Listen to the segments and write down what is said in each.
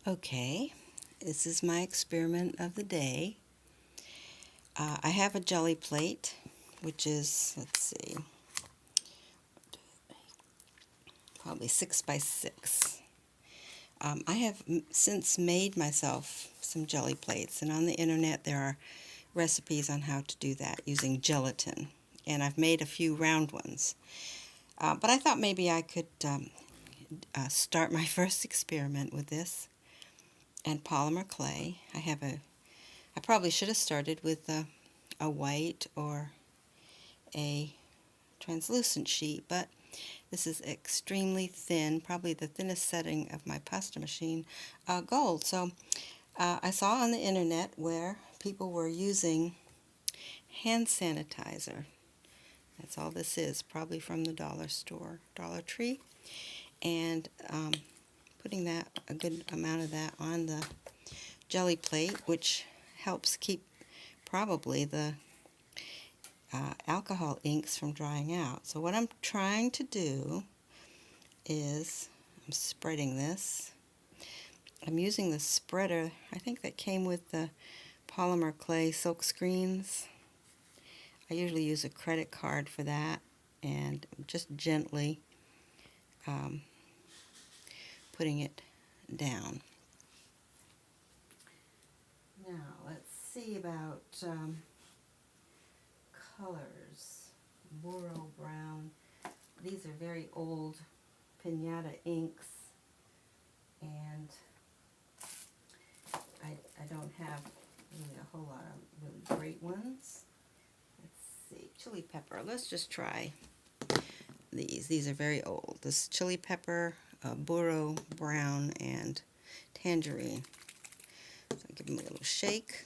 Okay, this is my experiment of the day. I have a jelly plate, which is, let's see, probably 6 by 6. I have since made myself some jelly plates, and on the internet there are recipes on how to do that using gelatin. And I've made a few round ones. But I thought maybe I could start my first experiment with this and polymer clay. I probably should have started with a white or a translucent sheet, but this is extremely thin, probably the thinnest setting of my pasta machine, gold. So I saw on the internet where people were using hand sanitizer. That's all this is, probably from the dollar store, Dollar Tree, and putting that, a good amount of that on the jelly plate, which helps keep probably the alcohol inks from drying out. So what I'm trying to do is I'm spreading this. I'm using the spreader, I think that came with the Polymer clay silk screens. I usually use a credit card for that, and just gently putting it down. Now let's see about colors. Boro brown. These are very old pinata inks, and I don't have really a whole lot of really great ones. Let's see, chili pepper. Let's just try these. These are very old. This chili pepper, Boro brown, and tangerine. So give them a little shake,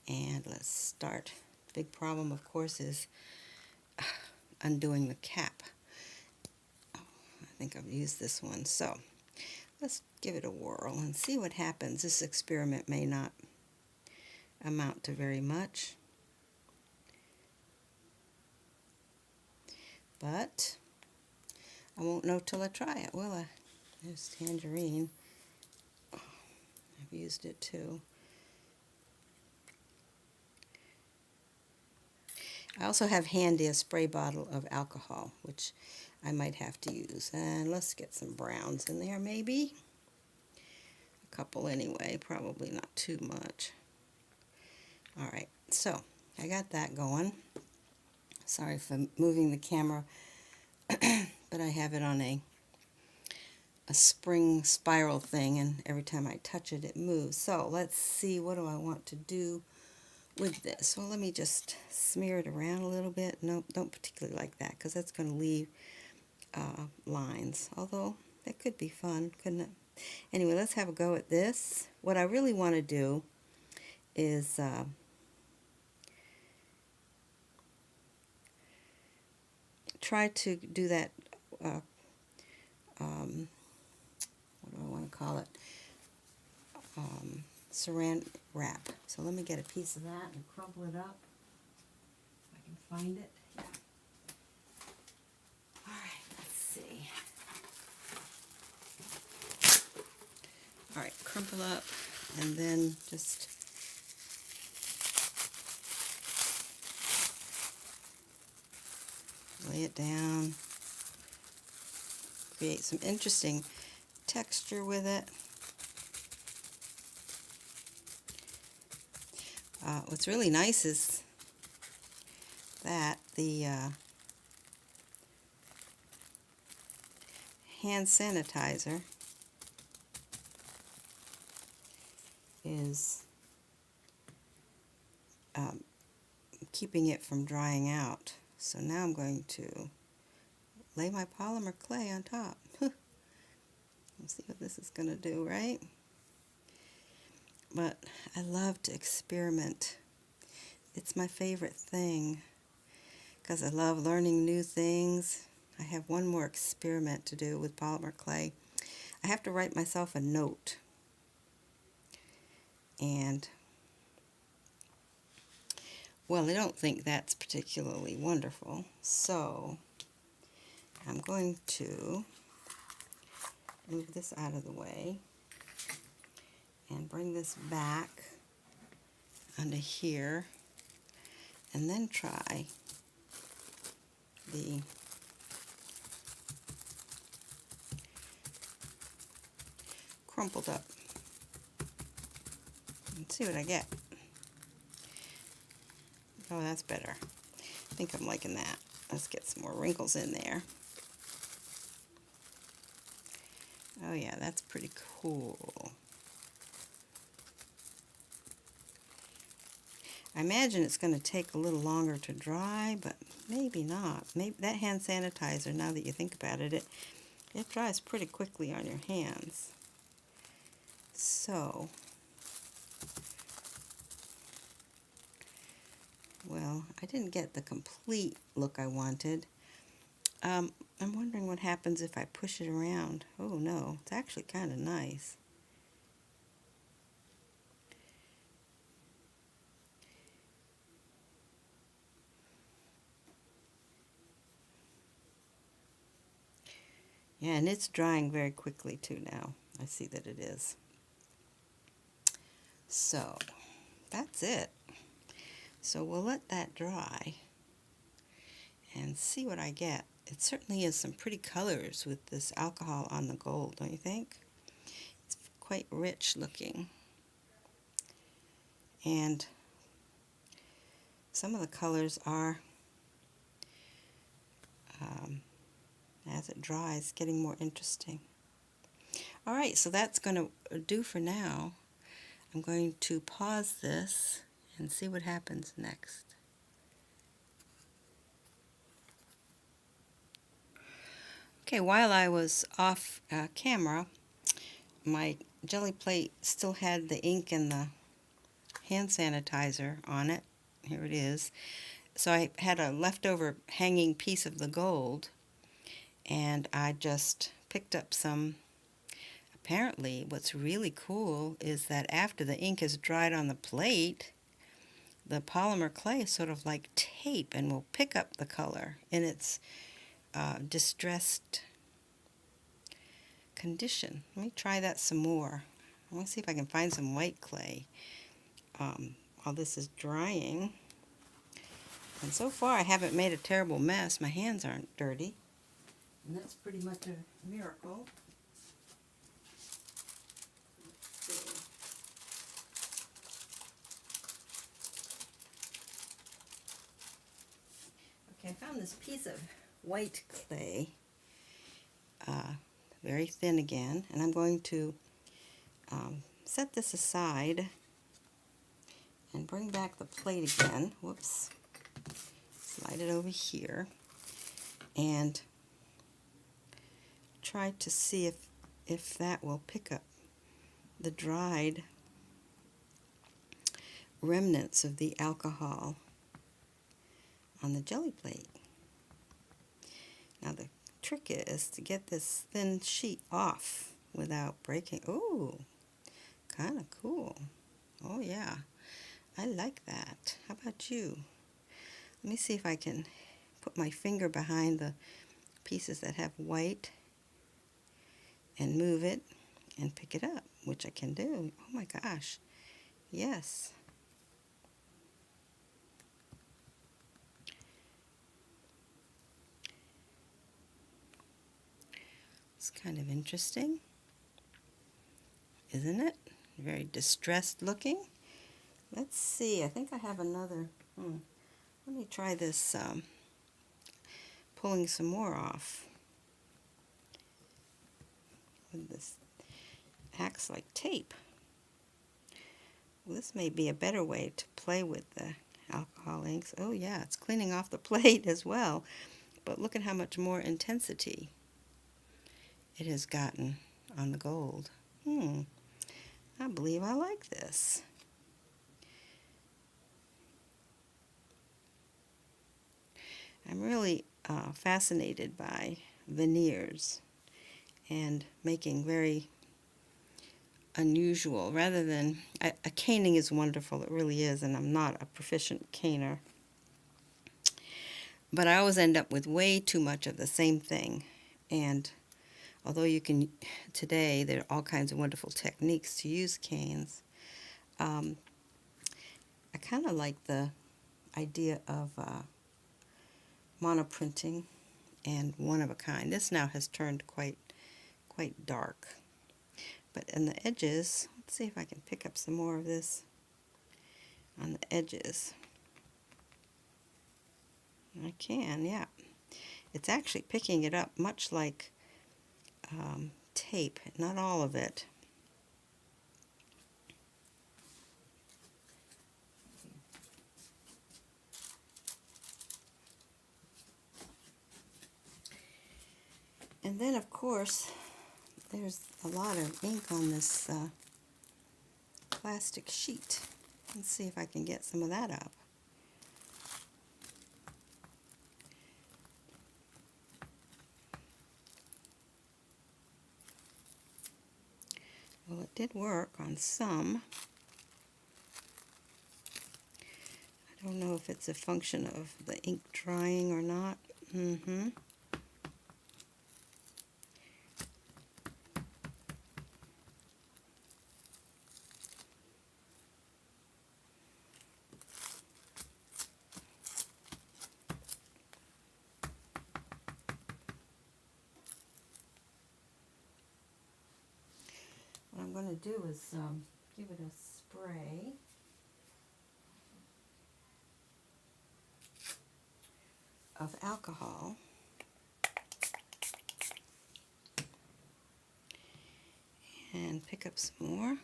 and let's start. Big problem, of course, is undoing the cap. Oh, I think I've used this one, so let's give it a whirl and see what happens. This experiment may not amount to very much, but I won't know till I try it, will I? There's tangerine. Oh, I've used it too. I also have handy a spray bottle of alcohol, which I might have to use. And let's get some browns in there, maybe. A couple anyway, probably not too much. Alright, so I got that going. Sorry for moving the camera, but I have it on a spring spiral thing, and every time I touch it, it moves. So let's see, what do I want to do with this? Well, let me just smear it around a little bit. Nope, don't particularly like that, because that's going to leave lines. Although, that could be fun, couldn't it? Anyway, let's have a go at this. What I really want to do is try to do that, what do I want to call it? Saran wrap. So let me get a piece of that and crumple it up. If I can find it. Yeah. Alright, let's see. Alright, crumple up and then just lay it down. Create some interesting texture with it. What's really nice is that the hand sanitizer is keeping it from drying out. So now I'm going to lay my polymer clay on top. Let's see what this is going to do, right? But I love to experiment. It's my favorite thing because I love learning new things. I have one more experiment to do with polymer clay. I have to write myself a note. And, well, I don't think that's particularly wonderful. So I'm going to move this out of the way. and bring this back under here, and then try the crumpled up and see what I get. Oh, that's better. I think I'm liking that. Let's get some more wrinkles in there. Oh yeah, that's pretty cool. I imagine it's going to take a little longer to dry, but maybe not. Maybe that hand sanitizer, now that you think about it, it dries pretty quickly on your hands. So, well, I didn't get the complete look I wanted. I'm wondering what happens if I push it around. Oh no, it's actually kind of nice. Yeah, and it's drying very quickly too now. I see that it is. So, that's it. So we'll let that dry and see what I get. It certainly is some pretty colors with this alcohol on the gold, don't you think? It's quite rich looking. And some of the colors are, as it dries, getting more interesting. Alright, so that's going to do for now. I'm going to pause this and see what happens next. Okay, while I was off camera, my Gelliplate still had the ink and the hand sanitizer on it. Here it is. So I had a leftover hanging piece of the gold, and I just picked up some. Apparently, what's really cool is that after the ink is dried on the plate, the polymer clay is sort of like tape and will pick up the color in its distressed condition. Let me try that some more. I want to see if I can find some white clay while this is drying. And so far I haven't made a terrible mess. My hands aren't dirty. And that's pretty much a miracle. Okay, I found this piece of white clay, very thin again, and I'm going to set this aside and bring back the plate again. Whoops. Slide it over here and try to see if that will pick up the dried remnants of the alcohol on the Gelliplate. Now the trick is to get this thin sheet off without breaking. Ooh, kind of cool. Oh yeah, I like that. How about you? Let me see if I can put my finger behind the pieces that have white and move it and pick it up, which I can do. Oh my gosh, yes. It's kind of interesting, isn't it? Very distressed looking. Let's see, I think I have another. Let me try this, pulling some more off. This acts like tape. Well, this may be a better way to play with the alcohol inks. Oh yeah, it's cleaning off the plate as well. But look at how much more intensity it has gotten on the gold. I believe I like this. I'm really fascinated by veneers and making very unusual, rather than, a caning is wonderful, it really is, and I'm not a proficient caner. But I always end up with way too much of the same thing, and although you can, today there are all kinds of wonderful techniques to use canes. I kind of like the idea of monoprinting and one of a kind. This now has turned quite dark. But in the edges, let's see if I can pick up some more of this on the edges. I can, yeah. It's actually picking it up much like tape, not all of it. And then, of course, there's a lot of ink on this plastic sheet. Let's see if I can get some of that up. Well, it did work on some. I don't know if it's a function of the ink drying or not. What I'm going to do is give it a spray. Of alcohol. And pick up some more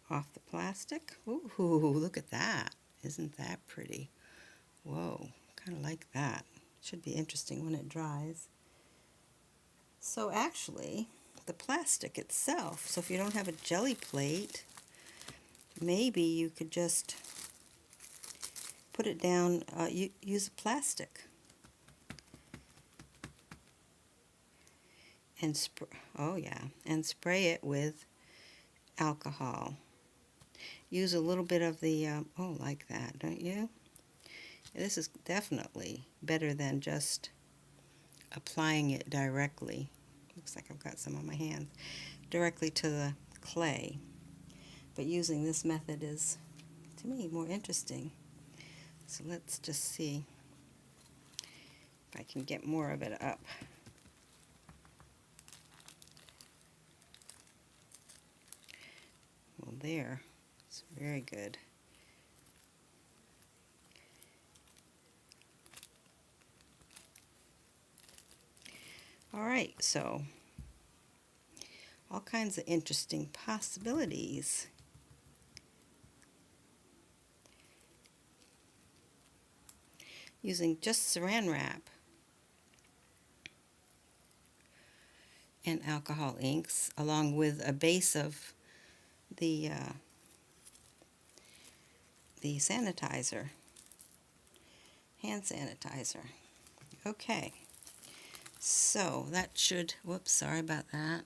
off the plastic. Ooh, look at that. Isn't that pretty? Whoa, kind of like that. Should be interesting when it dries. So actually, the plastic itself, so if you don't have a Gelliplate, maybe you could just put it down, use a plastic. And and spray it with alcohol. Use a little bit of the, like that, don't you? This is definitely better than just applying it directly. Looks like I've got some on my hands. Directly to the clay. But using this method is, to me, more interesting. So let's just see if I can get more of it up. Well, there. It's very good. All right, so all kinds of interesting possibilities. Using just saran wrap and alcohol inks, along with a base of the sanitizer, hand sanitizer. Okay, so that should, whoops, sorry about that.